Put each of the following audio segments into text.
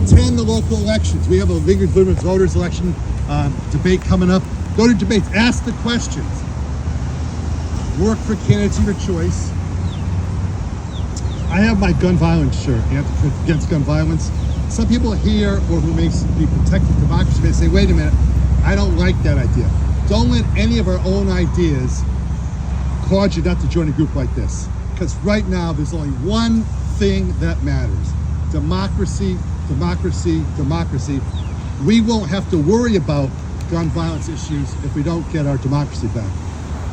Attend the local elections. We have a League of Women's Voters election debate coming up. Go to debates. Ask the questions. Work for candidates of your choice. I have my gun violence shirt, against gun violence. Some people here, or who may be protecting democracy, may say, wait a minute, I don't like that idea. Don't let any of our own ideas cause you not to join a group like this. Because right now, there's only one thing that matters. Democracy, democracy, democracy. We won't have to worry about gun violence issues if we don't get our democracy back.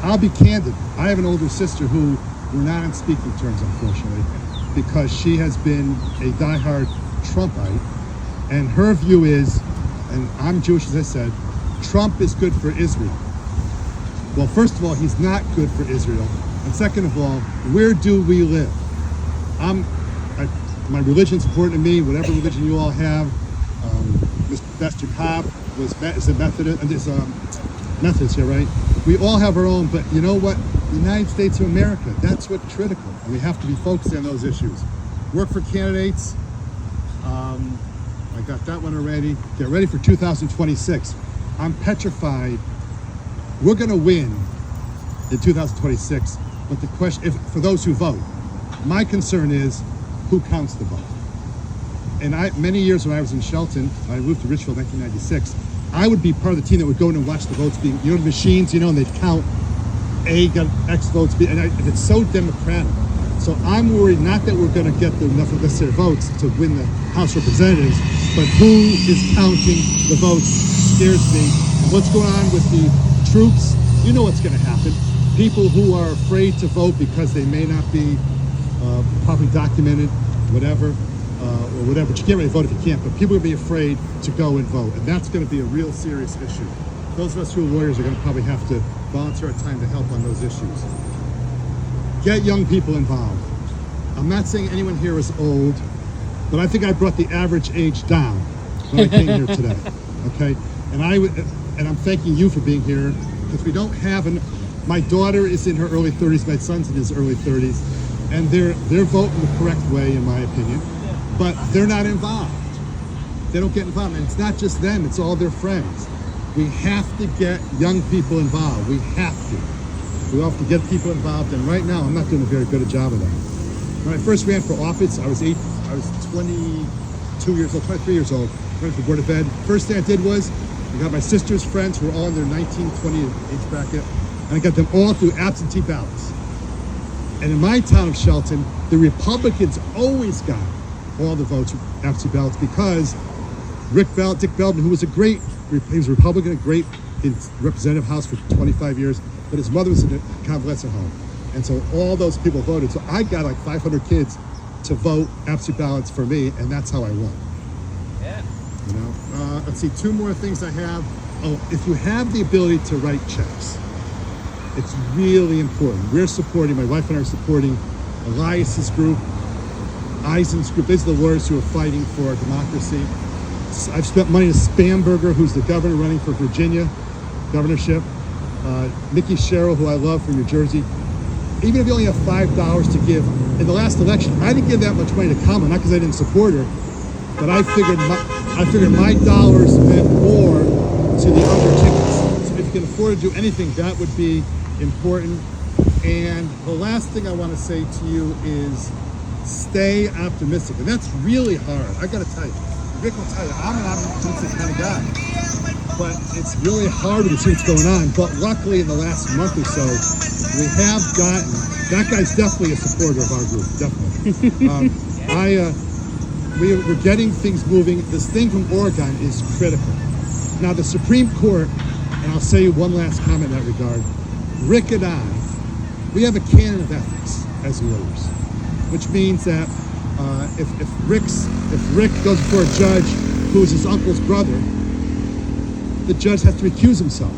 I'll be candid. I have an older sister who we're not on speaking terms, unfortunately, because she has been a diehard Trumpite, and her view is, and I'm Jewish as I said, Trump is good for Israel. Well, first of all, he's not good for Israel, and second of all, where do we live? My religion's important to me, whatever religion you all have. Mr. Pastor Cobb is a Methodist, and is Methodist here, right? We all have our own, but you know what? The United States of America, that's what's critical, and we have to be focused on those issues. Work for candidates. I got that one already. Get ready for 2026. I'm petrified. We're going to win in 2026, but the question, for those who vote, my concern is who counts the vote. And many years when I was in Shelton, I moved to Richfield in 1996, I would be part of the team that would go in and watch the votes being, the machines, and they'd count A got X votes, B, and it's so democratic. So I'm worried not that we're going to get enough of necessary votes to win the House of Representatives, but who is counting the votes scares me. And what's going on with the troops, you know what's going to happen. People who are afraid to vote because they may not be properly documented, whatever, or whatever. But you can't really vote if you can't, but people are going to be afraid to go and vote, and that's going to be a real serious issue. Those of us who are lawyers are going to probably have to volunteer our time to help on those issues. Get young people involved. I'm not saying anyone here is old, but I think I brought the average age down when I came here today. Okay, and I'm thanking you for being here, because we don't have my daughter is in her early 30s, my son's in his early 30s, and they're voting the correct way, in my opinion, but they're not involved. They don't get involved, and it's not just them; it's all their friends. We have to get young people involved. We have to. We have to get people involved, and right now I'm not doing a very good a job of that. When I first ran for office, I was 22 years old, 23 years old, running for Board of Ed. First thing I did was, I got my sister's friends who were all in their 19, 20 age bracket, and I got them all through absentee ballots. And in my town of Shelton, the Republicans always got all the votes with absentee ballots, because Dick Belden, who was he was a Republican, a great in representative house for 25 years, but his mother was in a convalescent home. And so all those people voted. So I got like 500 kids to vote absentee ballots for me, and that's how I won. Yeah. Let's see, two more things I have. Oh, if you have the ability to write checks, it's really important. My wife and I are supporting Elias's group, Eisen's group. These are the lawyers who are fighting for democracy. I've spent money to Spamberger, who's the governor running for Virginia governorship. Nikki Sherrill, who I love, from New Jersey. Even if you only have $5 to give, in the last election, I didn't give that much money to Kamala, not because I didn't support her, but I figured my dollars meant more to the other tickets. So if you can afford to do anything, that would be important. And the last thing I want to say to you is stay optimistic, and that's really hard. I got to tell you, Rick will tell you, I'm an optimistic kind of guy. But it's really hard to see what's going on. But luckily, in the last month or so, we have gotten, that guy's definitely a supporter of our group, definitely. We're getting things moving. This thing from Oregon is critical. Now, the Supreme Court, and I'll say one last comment in that regard, Rick and I, we have a canon of ethics as lawyers, which means that if Rick goes before a judge who's his uncle's brother, the judge has to recuse himself.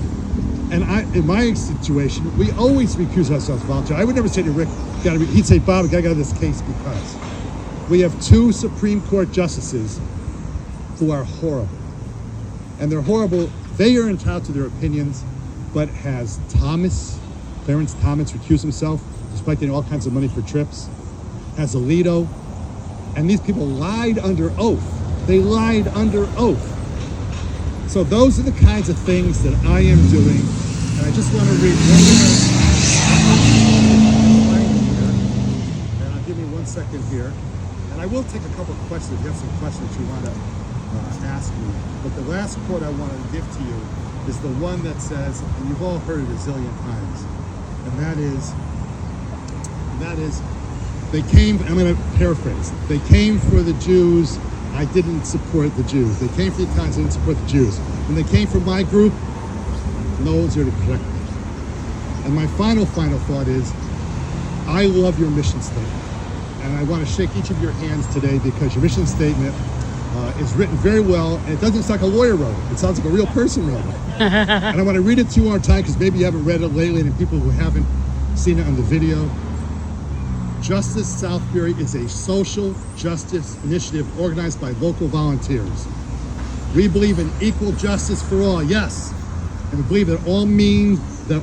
And in my situation, we always recuse ourselves voluntarily. I would never say to Rick, he'd say, Bob, I gotta get out of this case, because we have two Supreme Court justices who are horrible. And they're horrible. They are entitled to their opinions, but has Clarence Thomas recused himself, despite getting all kinds of money for trips, has Alito, and these people lied under oath They lied under oath. So those are the kinds of things that I am doing. And I just want to read one more line here. And I'll give me 1 second here. And I will take a couple of questions. If you have some questions you want to ask me. But the last quote I want to give to you is the one that says, and you've all heard it a zillion times, and that is, they came, I'm going to paraphrase, they came for the Jews, I didn't support the Jews. They came for the Italians, I didn't support the Jews. When they came for my group, no one's here to correct me. And my final thought is, I love your mission statement. And I want to shake each of your hands today because your mission statement is written very well, and it doesn't sound like a lawyer wrote it. It sounds like a real person wrote it. And I want to read it to you one more time because maybe you haven't read it lately, and people who haven't seen it on the video. Justice Southbury is a social justice initiative organized by local volunteers. We believe in equal justice for all, yes, and we believe that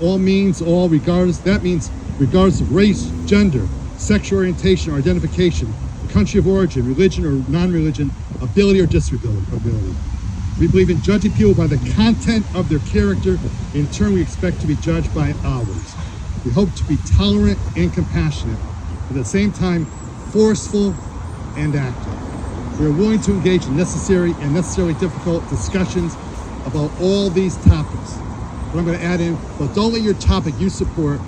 all means all, regardless. That means regardless of race, gender, sexual orientation or identification, country of origin, religion or non-religion, ability or disability. We believe in judging people by the content of their character. In turn, we expect to be judged by ours. We hope to be tolerant and compassionate, but at the same time, forceful and active. We are willing to engage in necessary and necessarily difficult discussions about all these topics. But I'm going to add in, but don't let your topic you support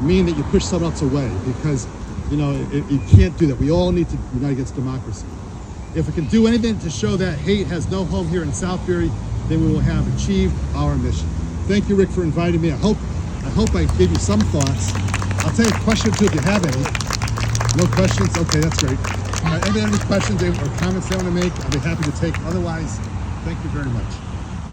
mean that you push someone else away, because you can't do that. We all need to unite against democracy. If we can do anything to show that hate has no home here in Southbury, then we will have achieved our mission. Thank you, Rick, for inviting me. I hope I gave you some thoughts. I'll take a question or two if you have any. No questions? Okay, that's great. Anybody have any questions or comments they want to make? I'll be happy to take. Otherwise, thank you very much.